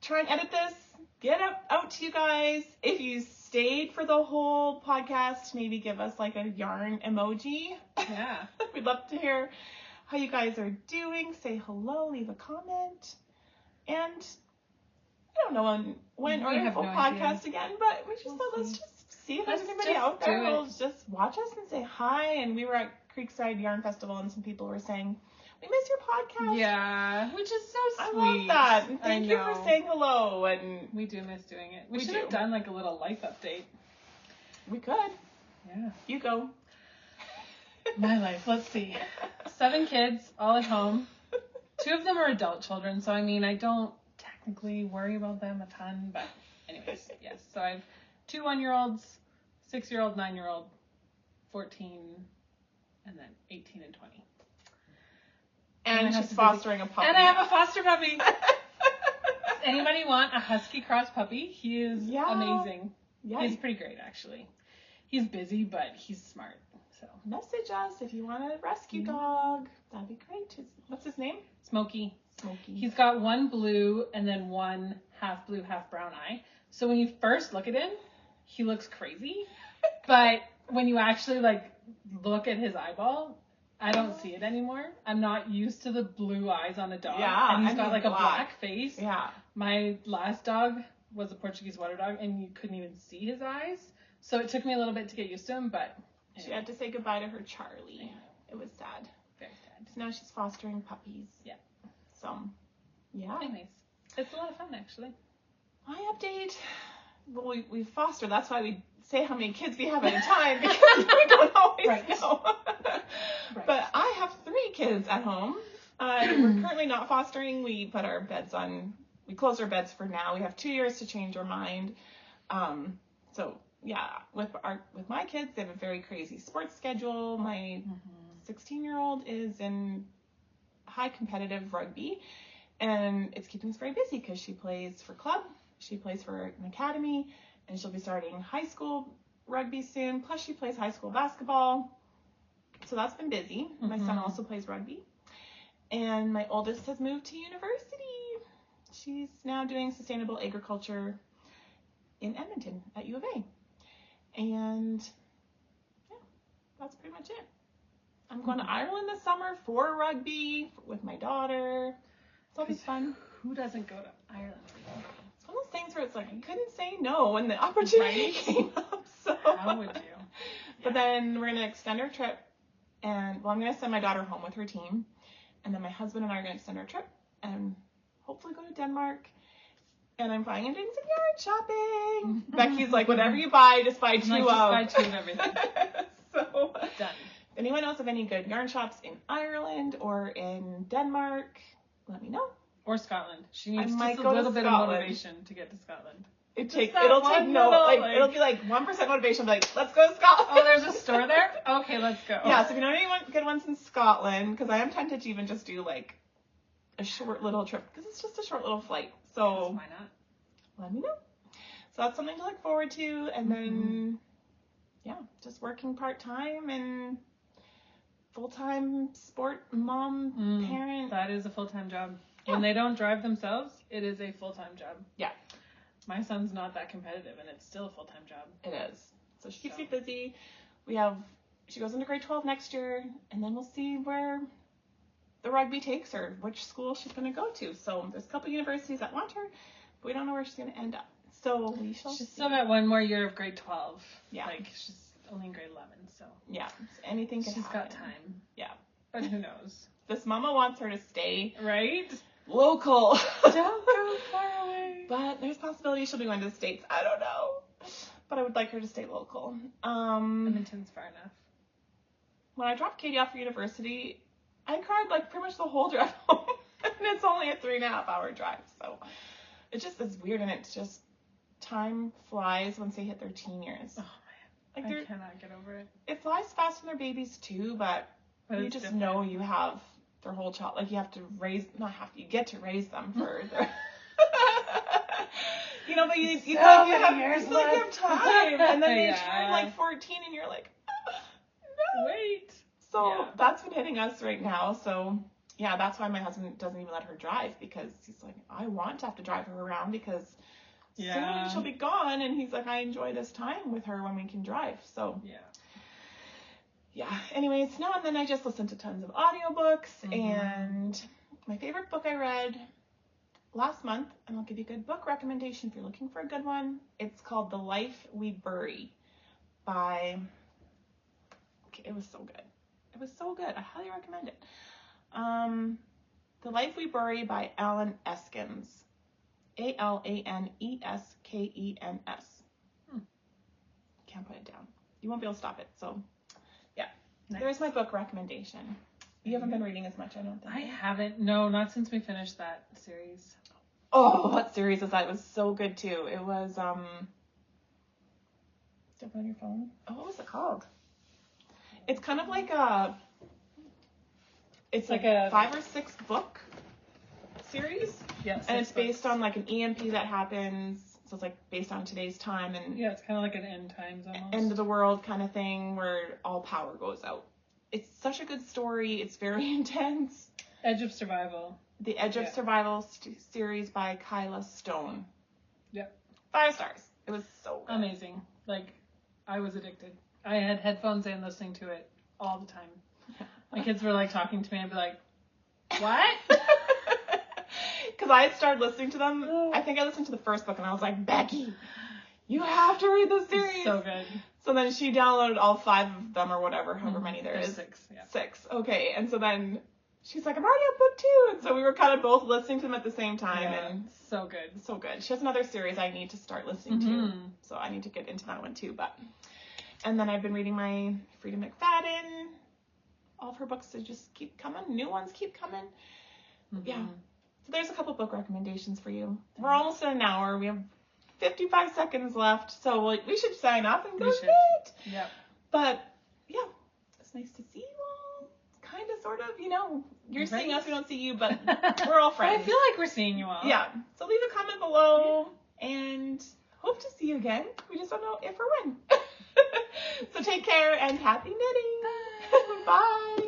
Try and edit this, get it out to you guys. If you stayed for the whole podcast, maybe give us like a yarn emoji. Yeah. We'd love to hear how you guys are doing. Say hello, leave a comment. And I don't know when or if we'll podcast again, but we just thought let's just see if there's anybody out there who'll just watch us and say hi. And we were at Creekside Yarn Festival and some people were saying, we miss your podcast. Yeah, which is so sweet. I love that. And thank you for saying hello. And we do miss doing it. We should have done like a little life update. We could. Yeah. You go. My life. Let's see. 7 kids, all at home. 2 of them are adult children, so I mean, I don't technically worry about them a ton, but anyways, yes. So I have 2 1-year-olds, 6-year-old, 9-year-old, 14, and then 18 and 20. And she's fostering a puppy. And I have a foster puppy. Anybody want a husky cross puppy? He is amazing. Yeah. He's pretty great, actually. He's busy, but he's smart. So message us if you want a rescue dog. That'd be great. What's his name? Smokey. He's got 1 blue and then 1 half blue, half brown eye. So when you first look at him, he looks crazy. But when you actually like look at his eyeball, I don't see it anymore. I'm not used to the blue eyes on a dog. Yeah. And he's got like a black face. Yeah. My last dog was a Portuguese water dog and you couldn't even see his eyes. So it took me a little bit to get used to him, but she had to say goodbye to her Charlie. It was sad. Very sad. So now she's fostering puppies. Yeah. So, yeah. Anyways, it's a lot of fun, actually. My update. Well, we foster. That's why we say how many kids we have at a time, because we don't always know. But I have 3 kids at home. We're currently not fostering. We put our beds on. We close our beds for now. We have 2 years to change our mind. So yeah, with my kids, they have a very crazy sports schedule. My 16-year-old is in high competitive rugby, and it's keeping us very busy because she plays for club, she plays for an academy, and she'll be starting high school rugby soon. Plus, she plays high school basketball. So that's been busy. My son also plays rugby. And my oldest has moved to university. She's now doing sustainable agriculture in Edmonton at U of A. And yeah, that's pretty much it. I'm going to Ireland this summer for rugby with my daughter. It's always fun. Who doesn't go to Ireland? It's one of those things where it's like, I couldn't say no when the opportunity came up. So. How would you? But then we're going to extend our trip. And, well, I'm going to send my daughter home with her team. And then my husband and I are going to extend our trip and hopefully go to Denmark. And I'm planning on doing some yarn shopping. Becky's like, whatever you buy, just buy 2 of. Buy 2 of everything. So, done. If anyone knows of any good yarn shops in Ireland or in Denmark, let me know. Or Scotland. She needs just a little bit of motivation to get to Scotland. It'll be like 1% motivation. Be like, let's go to Scotland. Oh, there's a store there? Okay, let's go. Yeah, so if you know any good ones in Scotland, because I am tempted to even just do like a short little trip, because it's just a short little flight. So why not? Let me know. So that's something to look forward to. And then, just working part-time and full-time sport mom, parent. That is a full-time job. Yeah. When they don't drive themselves, it is a full-time job. Yeah. My son's not that competitive, and it's still a full-time job. It is. So she keeps me busy. She goes into grade 12 next year, and then we'll see where the rugby takes her, which school she's going to go to. So there's a couple universities that want her, but we don't know where she's going to end up. So we shall see. She's still got one more year of grade 12. Yeah. Like, she's only in grade 11, so. Yeah. So anything can happen. She's got time. Yeah. But who knows? This mama wants her to stay. Right? Local. Don't go far away. But there's possibility she'll be going to the States. I don't know. But I would like her to stay local. Edmonton's far enough. When I dropped Katie off for university, I cried like pretty much the whole drive home. And it's only a 3.5-hour drive. So it just is weird. And it's just time flies once they hit their teen years. Oh, man. I cannot get over it. It flies fast when they're babies too, but you just know you have their whole child. Like you have to you get to raise them for their... but you feel like you have time. And then they turn like 14 and you're like, no. Wait. So that's been hitting us right now. So that's why my husband doesn't even let her drive, because he's like, I want to have to drive her around because soon she'll be gone. And he's like, I enjoy this time with her when we can drive. So anyways, and then I just listened to tons of audiobooks. And my favorite book I read last month, and I'll give you a good book recommendation if you're looking for a good one. It's called The Life We Bury by... it was so good. It was so good. I highly recommend it. The Life We Bury by Alan Eskens. Alaneskens. Can't put it down. You won't be able to stop it. So, nice. There's my book recommendation. You haven't been reading as much, I don't think. I haven't. No, not since we finished that series. Oh, what series was that? It was so good too. It was Step on your phone. Oh, what was it called? It's kind of like it's like a 5 or 6 book series. Yes. And it's based on like an EMP that happens. So it's like based on today's time, and it's kind of like an end times almost. End of the world kind of thing where all power goes out. It's such a good story. It's very intense. Edge of Survival. The Edge of Survival series by Kyla Stone. Yep. 5 stars. It was so good. Amazing. Like, I was addicted. I had headphones in listening to it all the time. My kids were like talking to me and I'd be like, what? Because I had started listening to them. I think I listened to the first book and I was like, Becky, you have to read this series. So good. So then she downloaded all 5 of them or whatever, however many there is. 6. Yeah. 6. Okay. And so then she's like, I'm already on book 2. And so we were kind of both listening to them at the same time. Yeah, and so good. So good. She has another series I need to start listening to. So I need to get into that one too. And then I've been reading my Frida McFadden. All of her books just keep coming. New ones keep coming. Yeah. So there's a couple book recommendations for you. We're almost at an hour. We have 55 seconds left. So we should sign off and go to bed. Yeah. But it's nice to see you all. Kind of, sort of, You're seeing us, we don't see you, but we're all friends. I feel like we're seeing you all. Yeah. So leave a comment below and hope to see you again. We just don't know if or when. So take care and happy knitting. Bye.